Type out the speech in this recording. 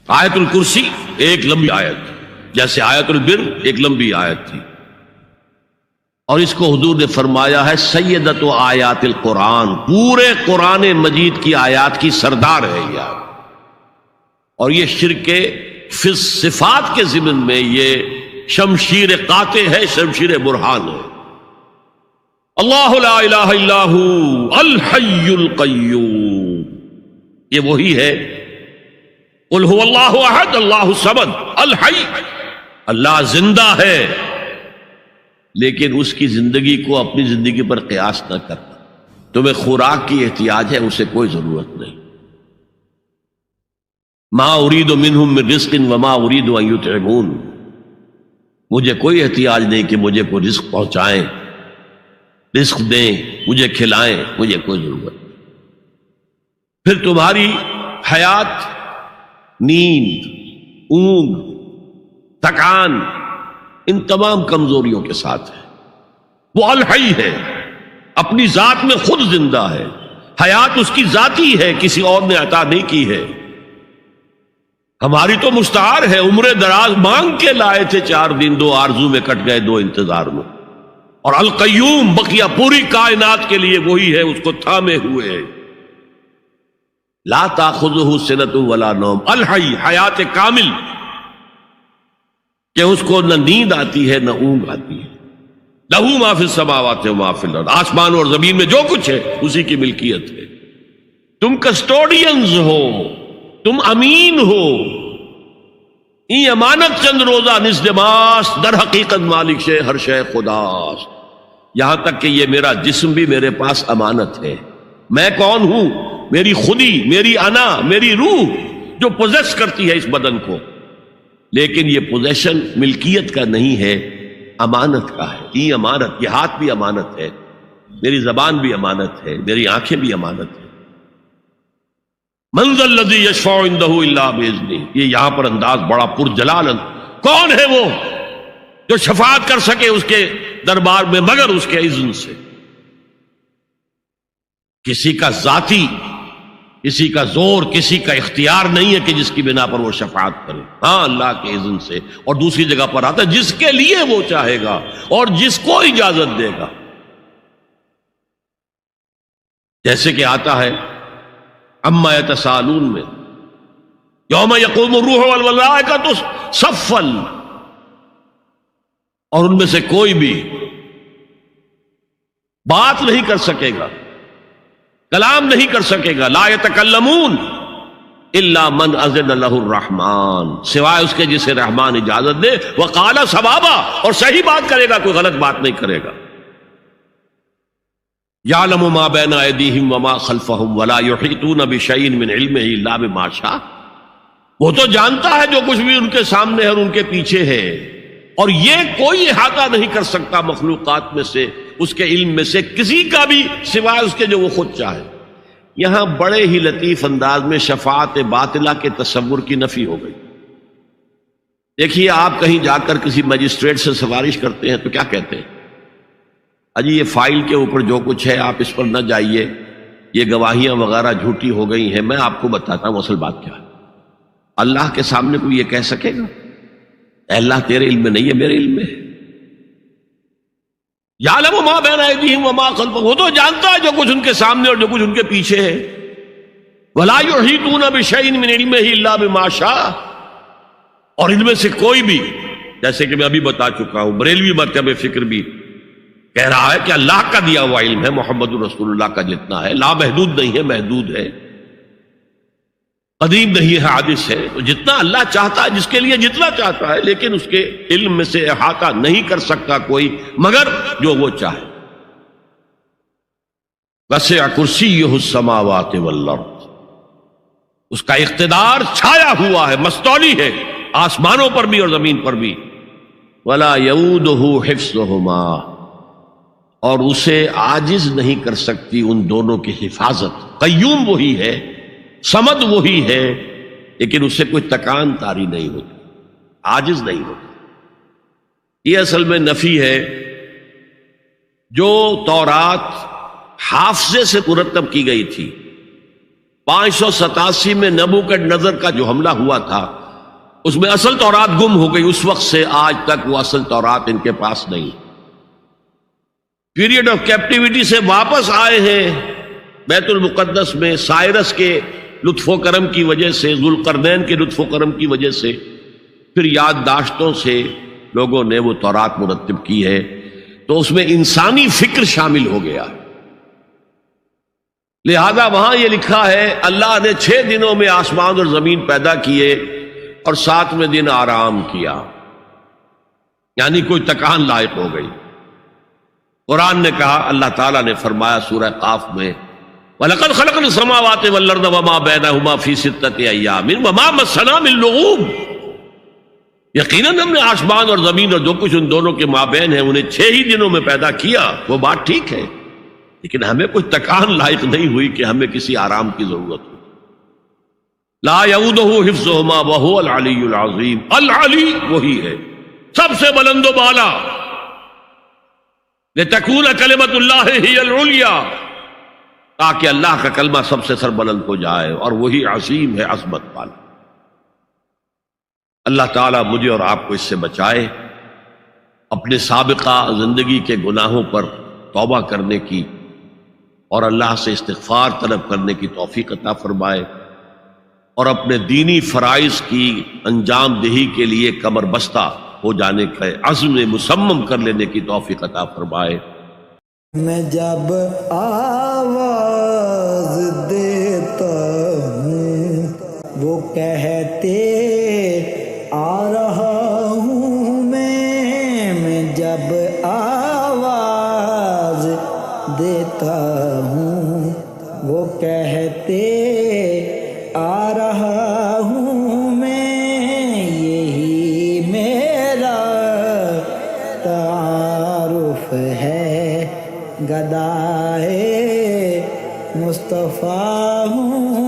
آیت الکرسی ایک لمبی آیت، جیسے آیت البر ایک لمبی آیت تھی، اور اس کو حضور نے فرمایا ہے سیدۃ آیات القرآن، پورے قرآن مجید کی آیات کی سردار ہے یہ آیت۔ اور یہ شرک فی صفات کے ضمن میں یہ شمشیر قاطع ہے، شمشیر برہان ہے۔ اللہ لا الہ الا ہو الحی القیوم، یہ وہی ہے قل هو اللہ احد اللہ الصمد الحی، اللہ زندہ ہے، لیکن اس کی زندگی کو اپنی زندگی پر قیاس نہ کرنا۔ تمہیں خوراک کی احتیاج ہے، اسے کوئی ضرورت نہیں۔ ما اريد منهم من رزق وما اريد ان يطعمون، مجھے کوئی احتیاج نہیں کہ مجھے کوئی رزق پہنچائیں، رزق دیں، مجھے کھلائیں، مجھے کوئی ضرورت نہیں۔ پھر تمہاری حیات نیند، اونگ، تھکان، ان تمام کمزوریوں کے ساتھ ہے۔ وہ الحی ہے، اپنی ذات میں خود زندہ ہے، حیات اس کی ذاتی ہے، کسی اور نے عطا نہیں کی ہے۔ ہماری تو مستعار ہے، عمر دراز مانگ کے لائے تھے، 4 دن 2 آرزو میں کٹ گئے، 2 انتظار میں۔ اور القیوم بقیہ پوری کائنات کے لیے وہی ہے، اس کو تھامے ہوئے، لا تاخذہ سنۃ ولا نوم، الحی، حیات کامل، کہ اس کو نہ نیند آتی ہے نہ اونگ آتی ہے۔ لہو ما فی السماوات و ما فی الارض، آسمان اور زمین میں جو کچھ ہے اسی کی ملکیت ہے۔ تم کسٹوڈینز ہو، تم امین ہو، این امانت چند روزہ نزدماس، در حقیقت مالک شے ہر شے خداست۔ یہاں تک کہ یہ میرا جسم بھی میرے پاس امانت ہے۔ میں کون ہوں؟ میری خودی، میری انا، میری روح جو پوزیس کرتی ہے اس بدن کو، لیکن یہ پوزیشن ملکیت کا نہیں ہے، امانت کا ہے۔ یہ امانت، یہ ہاتھ بھی امانت ہے، میری زبان بھی امانت ہے، میری آنکھیں بھی امانت ہے۔ من ذا الذی یشفع عندہ الا باذنہ، یہ یہاں پر انداز بڑا پرجلال، کون ہے وہ جو شفاعت کر سکے اس کے دربار میں مگر اس کے اذن سے۔ کسی کا ذاتی، کسی کا زور، کسی کا اختیار نہیں ہے کہ جس کی بنا پر وہ شفاعت کرے، ہاں اللہ کے اذن سے۔ اور دوسری جگہ پر آتا ہے جس کے لیے وہ چاہے گا اور جس کو اجازت دے گا، جیسے کہ آتا ہے اما یتساءلون میں، یوم یقوم الروح والملائکۃ صفا، اور ان میں سے کوئی بھی بات نہیں کر سکے گا، کلام نہیں کر سکے گا، لا یتکلمون الا من اذن لہ الرحمن، سوائے اس کے جسے رحمان اجازت دے، وقال صوابا، اور صحیح بات کرے گا، کوئی غلط بات نہیں کرے گا۔ یعلم ما بین ایدیہم وما خلفہم ولا یحیطون بشیء من علمہ الا بما شاء، وہ تو جانتا ہے جو کچھ بھی ان کے سامنے ہے اور ان کے پیچھے ہے، اور یہ کوئی احاطہ نہیں کر سکتا مخلوقات میں سے، اس کے علم میں سے کسی کا بھی، سوائے اس کے جو وہ خود چاہے۔ یہاں بڑے ہی لطیف انداز میں شفاعت باطلہ کے تصور کی نفی ہو گئی۔ دیکھیے، آپ کہیں جا کر کسی مجسٹریٹ سے سفارش کرتے ہیں تو کیا کہتے ہیں؟ اجی یہ فائل کے اوپر جو کچھ ہے آپ اس پر نہ جائیے، یہ گواہیاں وغیرہ جھوٹی ہو گئی ہیں، میں آپ کو بتاتا ہوں اصل بات کیا ہے۔ اللہ کے سامنے کوئی یہ کہہ سکے گا اے اللہ تیرے علم میں نہیں ہے، میرے علم میں ہے؟ یعلم ما بین ایدیہم وما خلفہم، وہ تو جانتا ہے جو کچھ ان کے سامنے اور جو کچھ ان کے پیچھے ہے۔ ولا یحیطون بشیء من علمہ الا بما شاء، اور ان میں سے کوئی بھی، جیسے کہ میں ابھی بتا چکا ہوں، بریلوی مکتب فکر بھی کہہ رہا ہے کہ اللہ کا دیا ہوا علم ہے، محمد رسول اللہ کا جتنا ہے، لا محدود نہیں ہے، محدود ہے، قدیم نہیں ہے، حادث ہے، تو جتنا اللہ چاہتا ہے، جس کے لیے جتنا چاہتا ہے، لیکن اس کے علم میں سے احاطہ نہیں کر سکتا کوئی مگر جو وہ چاہے۔ وسع کرسیہ السماوات والارض، اس کا اقتدار چھایا ہوا ہے، مستولی ہے، آسمانوں پر بھی اور زمین پر بھی۔ ولا یؤودہ حفظہما، اور اسے عاجز نہیں کر سکتی ان دونوں کی حفاظت۔ قیوم وہی ہے، صمد وہی ہے، لیکن اسے کوئی تکان تاری نہیں ہوتی، عاجز نہیں ہوتی۔ یہ اصل میں نفی ہے جو تورات حافظے سے مرتب کی گئی تھی، 587 میں نبوکڈنضر کا جو حملہ ہوا تھا اس میں اصل تورات گم ہو گئی. اس وقت سے آج تک وہ اصل تورات ان کے پاس نہیں. پیریڈ آف کیپٹیوٹی سے واپس آئے ہیں بیت المقدس میں سائرس کے لطف و کرم کی وجہ سے، ذوالقرنین کے لطف و کرم کی وجہ سے. پھر یادداشتوں سے لوگوں نے وہ تورات مرتب کی ہے، تو اس میں انسانی فکر شامل ہو گیا. لہذا وہاں یہ لکھا ہے اللہ نے 6 دنوں میں آسمان اور زمین پیدا کیے اور 7ویں دن آرام کیا، یعنی کوئی تکان لائق ہو گئی. قرآن نے کہا، اللہ تعالیٰ نے فرمایا سورہ قاف میں، وَلَقَدْ خَلَقْنَا السَّمَاوَاتِ وَالْأَرْضَ وَمَا بَيْنَهُمَا فِي 6 أَيَّامٍ وَمَا مَسَّنَا مِن لُغُوبٍ. یقیناً ہم نے آسمان اور زمین اور جو کچھ ان دونوں کے مابین ہے انہیں 6 ہی دنوں میں پیدا کیا. وہ بات ٹھیک ہے، لیکن ہمیں کوئی تکان لائق نہیں ہوئی کہ ہمیں کسی آرام کی ضرورت ہو. لا يؤوده حفظهما وهو العلی العظیم. العلی وہی ہے سب سے بلند و بالا. لتکون کلمۃ اللہ ہی العلیٰ، تاکہ اللہ کا کلمہ سب سے سربلند ہو جائے، اور وہی عظیم ہے، عظمت والا. اللہ تعالیٰ مجھے اور آپ کو اس سے بچائے، اپنے سابقہ زندگی کے گناہوں پر توبہ کرنے کی اور اللہ سے استغفار طلب کرنے کی توفیق عطا فرمائے، اور اپنے دینی فرائض کی انجام دہی کے لیے کمر بستہ ہو جانے کا عزم مصمم کر لینے کی توفیق عطا فرمائے. میں جب آواز دیتا ہوں وہ کہتے آ رہا ہوں میں جب آواز دیتا ہوں وہ کہتے آ رہا ہوں میں. یہی میرا تعارف ہے، گدائے مصطفیٰ ہوں